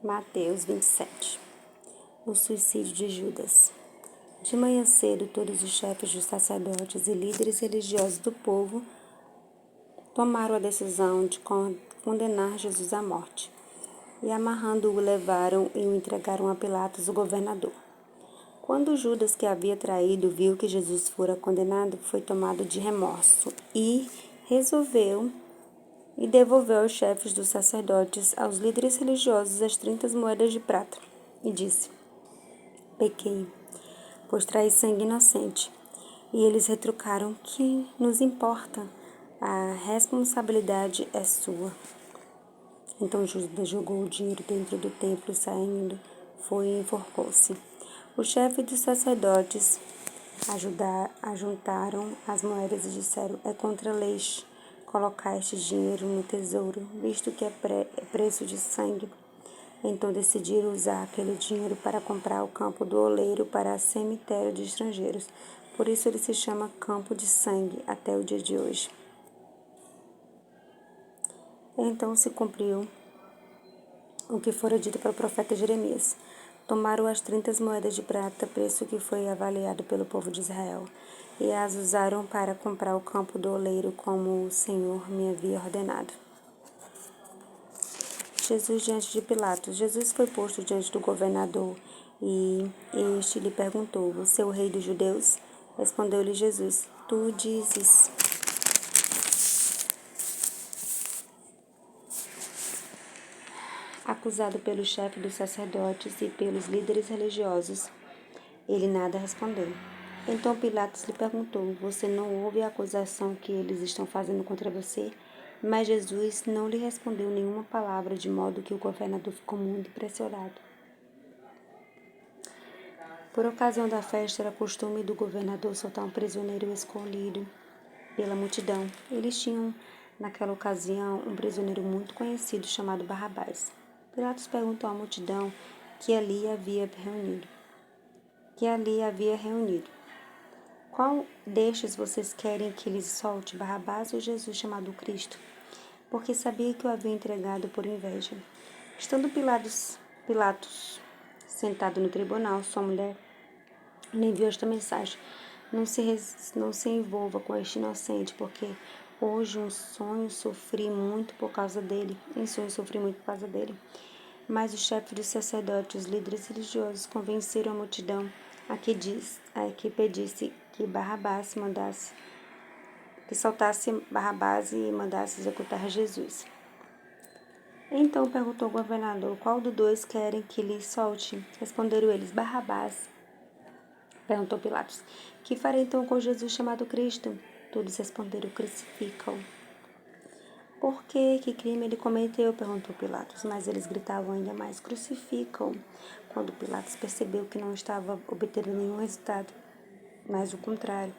Mateus 27. O suicídio de Judas. De manhã cedo, todos os chefes dos sacerdotes e líderes religiosos do povo tomaram a decisão de condenar Jesus à morte. E amarrando-o, levaram e o entregaram a Pilatos, o governador. Quando Judas, que havia traído, viu que Jesus fora condenado, foi tomado de remorso e resolveu e devolveu aos chefes dos sacerdotes, aos líderes religiosos, as 30 moedas de prata, e disse: pequei, pois traí sangue inocente. E eles retrucaram: que nos importa? A responsabilidade é sua. Então Judas jogou o dinheiro dentro do templo, saindo, foi e enforcou-se. O chefe dos sacerdotes ajuntaram as moedas e disseram: é contra a lei colocar este dinheiro no tesouro, visto que é preço de sangue. Então decidiram usar aquele dinheiro para comprar o campo do oleiro para cemitério de estrangeiros. Por isso ele se chama Campo de Sangue até o dia de hoje. Então se cumpriu o que fora dito pelo profeta Jeremias. Tomaram as 30 moedas de prata, preço que foi avaliado pelo povo de Israel, e as usaram para comprar o campo do oleiro, como o Senhor me havia ordenado. Jesus diante de Pilatos. Jesus foi posto diante do governador, e este lhe perguntou: você é o rei dos judeus? Respondeu-lhe Jesus: tu dizes. Acusado pelo chefe dos sacerdotes e pelos líderes religiosos, ele nada respondeu. Então Pilatos lhe perguntou: você não ouve a acusação que eles estão fazendo contra você? Mas Jesus não lhe respondeu nenhuma palavra, de modo que o governador ficou muito impressionado. Por ocasião da festa, era costume do governador soltar um prisioneiro escolhido pela multidão. Eles tinham, naquela ocasião, um prisioneiro muito conhecido chamado Barrabás. Pilatos perguntou à multidão que ali havia reunido: qual destes vocês querem que lhes solte, Barrabás ou Jesus chamado Cristo? Porque sabia que o havia entregado por inveja. Estando Pilatos sentado no tribunal, sua mulher lhe enviou esta mensagem: não se envolva com este inocente, porque hoje em sonho sofri muito por causa dele. Mas os chefes dos sacerdotes, os líderes religiosos, convenceram a multidão a que pedisse que soltasse Barrabás e mandasse executar Jesus. Então perguntou o governador: qual dos dois querem que lhe solte? Responderam eles: Barrabás. Perguntou Pilatos: que farei então com Jesus chamado Cristo? Todos responderam: crucificam. Por quê? Que crime ele cometeu? Perguntou Pilatos. Mas eles gritavam ainda mais: crucificam. Quando Pilatos percebeu que não estava obtendo nenhum resultado, mas o contrário,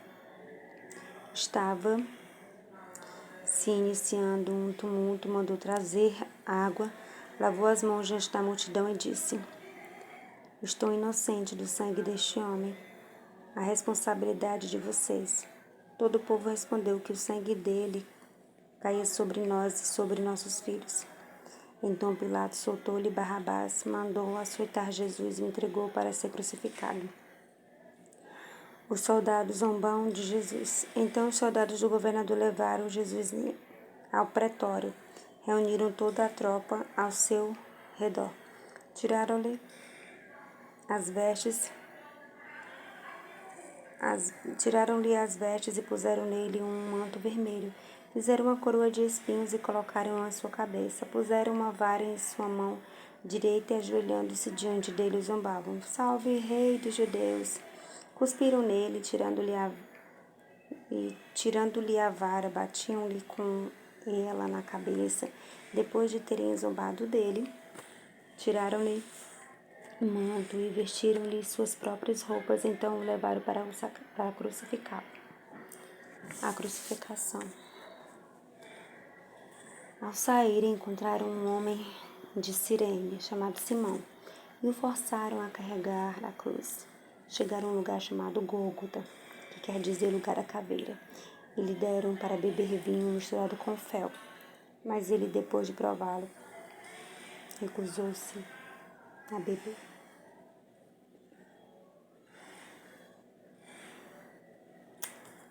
estava se iniciando um tumulto, mandou trazer água, lavou as mãos diante da multidão e disse: estou inocente do sangue deste homem. A responsabilidade de vocês. Todo o povo respondeu que o sangue dele caia sobre nós e sobre nossos filhos. Então Pilatos soltou-lhe Barrabás, mandou açoitar Jesus e o entregou para ser crucificado. Os soldados zombam de Jesus. Então os soldados do governador levaram Jesus ao pretório. Reuniram toda a tropa ao seu redor. Tiraram-lhe as vestes e puseram nele um manto vermelho. Fizeram uma coroa de espinhos e colocaram-a em sua cabeça. Puseram uma vara em sua mão direita e, ajoelhando-se diante dele, zombavam: salve, rei dos judeus! Cuspiram nele, tirando-lhe a vara, batiam-lhe com ela na cabeça. Depois de terem zombado dele, tiraram-lhe o manto e vestiram-lhe suas próprias roupas. Então o levaram para crucificá-lo. A crucificação. Ao saírem, encontraram um homem de Cirene, chamado Simão, e o forçaram a carregar a cruz. Chegaram a um lugar chamado Gólgota, que quer dizer lugar da caveira, e lhe deram para beber vinho misturado com fel. Mas ele, depois de prová-lo, recusou-se a beber.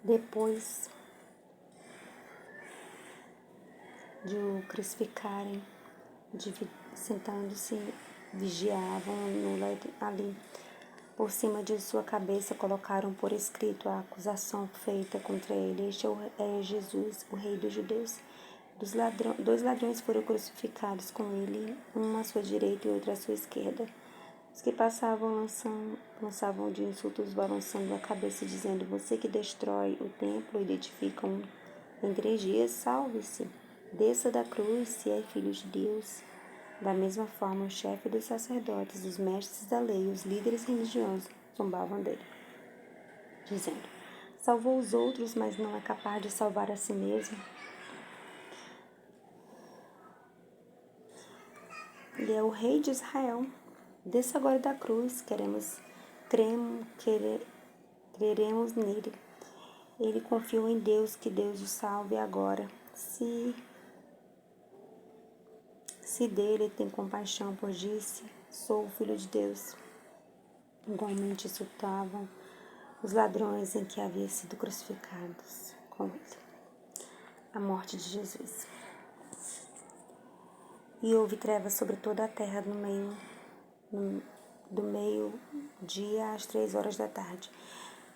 Depois de o crucificarem, sentando-se, vigiavam ali. Por cima de sua cabeça colocaram por escrito a acusação feita contra ele. Este é Jesus, o Rei dos Judeus. Dois ladrões foram crucificados com ele, um à sua direita e outro à sua esquerda. Os que passavam lançavam de insultos, balançando a cabeça, dizendo: Você que destrói o templo e edifica em 3 dias, salve-se. Desça da cruz, se é filho de Deus. Da mesma forma, o chefe dos sacerdotes, os mestres da lei e os líderes religiosos zombavam dele, dizendo: Salvou os outros, mas não é capaz de salvar a si mesmo. Ele é o rei de Israel. Desça agora da cruz, creremos nele. Ele confiou em Deus, que Deus o salve agora. Se dele tem compaixão, pois disse: Sou o filho de Deus. Igualmente insultavam os ladrões em que havia sido crucificados com ele. A morte de Jesus. E houve trevas sobre toda a terra do meio-dia às 3 horas da tarde.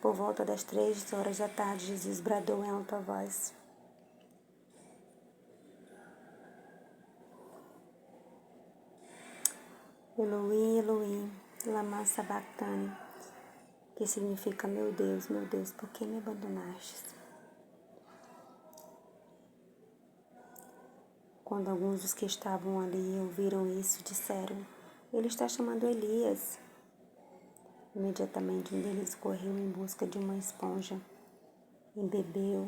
Por volta das 3 horas da tarde, Jesus bradou em alta voz: Elohim, Elohim, lama sabachthani, que significa: meu Deus, por que me abandonastes? Quando alguns dos que estavam ali ouviram isso, disseram: Ele está chamando Elias. Imediatamente um deles correu em busca de uma esponja, embebeu-a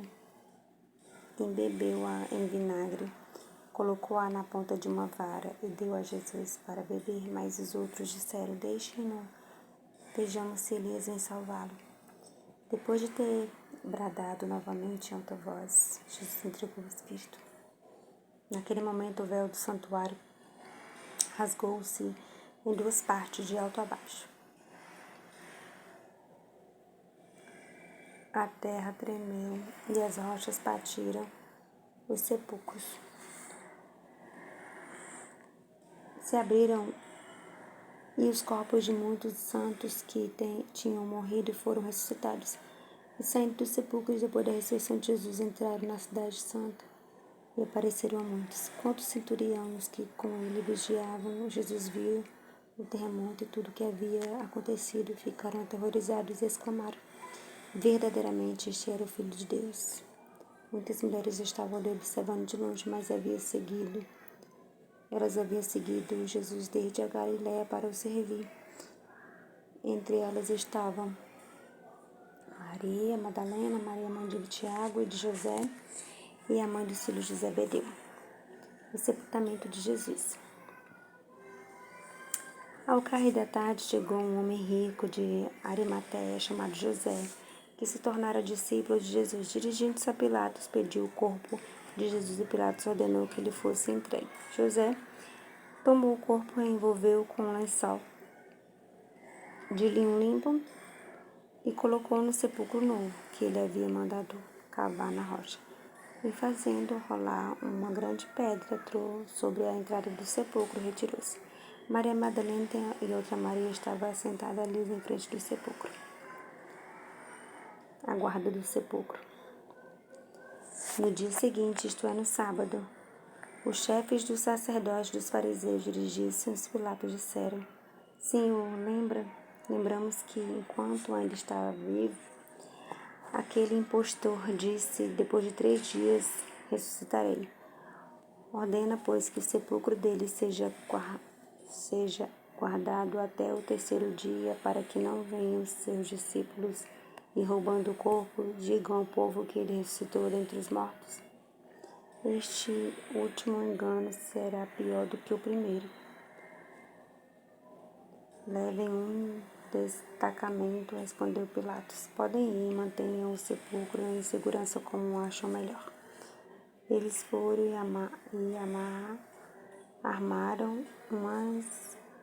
em vinagre, colocou-a na ponta de uma vara e deu a Jesus para beber, mas os outros disseram: Deixem-no, vejamos se Elias vem salvá-lo. Depois de ter bradado novamente em alta voz, Jesus entregou o Espírito. Naquele momento o véu do santuário rasgou-se em 2 partes, de alto a baixo. A terra tremeu e as rochas partiram os sepulcros. Se abriram e os corpos de muitos santos que tinham morrido foram ressuscitados. E saindo dos sepulcros depois da ressurreição de Jesus, entraram na cidade santa e apareceram a muitos. Quantos centuriões que com ele vigiavam, Jesus viu o terremoto e tudo o que havia acontecido, ficaram aterrorizados e exclamaram: Verdadeiramente este era o Filho de Deus. Muitas mulheres estavam ali observando de longe, mas elas haviam seguido Jesus desde a Galiléia para o servir. Entre elas estavam Maria Madalena, Maria mãe de Tiago e de José, e a mãe dos filhos de Zebedeu. O sepultamento de Jesus. Ao cair da tarde, chegou um homem rico de Arimateia, chamado José, que se tornara discípulo de Jesus. Dirigindo-se a Pilatos, pediu o corpo de Jesus e Pilatos ordenou que ele fosse entregue. José tomou o corpo e envolveu-o com um lençol de linho limpo e colocou no sepulcro novo, que ele havia mandado cavar na rocha. E fazendo rolar uma grande pedra sobre a entrada do sepulcro, retirou-se. Maria Madalena e outra Maria estavam sentadas ali em frente do sepulcro. A guarda do sepulcro. No dia seguinte, isto é, no sábado, os chefes dos sacerdotes dos fariseus dirigiram-se a Pilatos e disseram: Senhor, lembramos que, enquanto ainda estava vivo, aquele impostor disse: Depois de 3 dias ressuscitarei. Ordena, pois, que o sepulcro dele seja guardado até o 3º dia, para que não venham os seus discípulos e, roubando o corpo, digam ao povo que ele ressuscitou dentre os mortos. Este último engano será pior do que o primeiro. Levem um destacamento, respondeu Pilatos. Podem ir, mantenham o sepulcro em segurança como acham melhor. Eles foram e armaram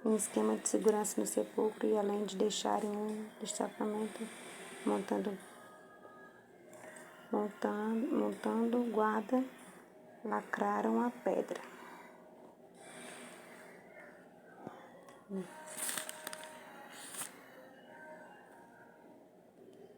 um esquema de segurança no sepulcro e, além de deixarem um destacamento montando guarda, lacraram a pedra.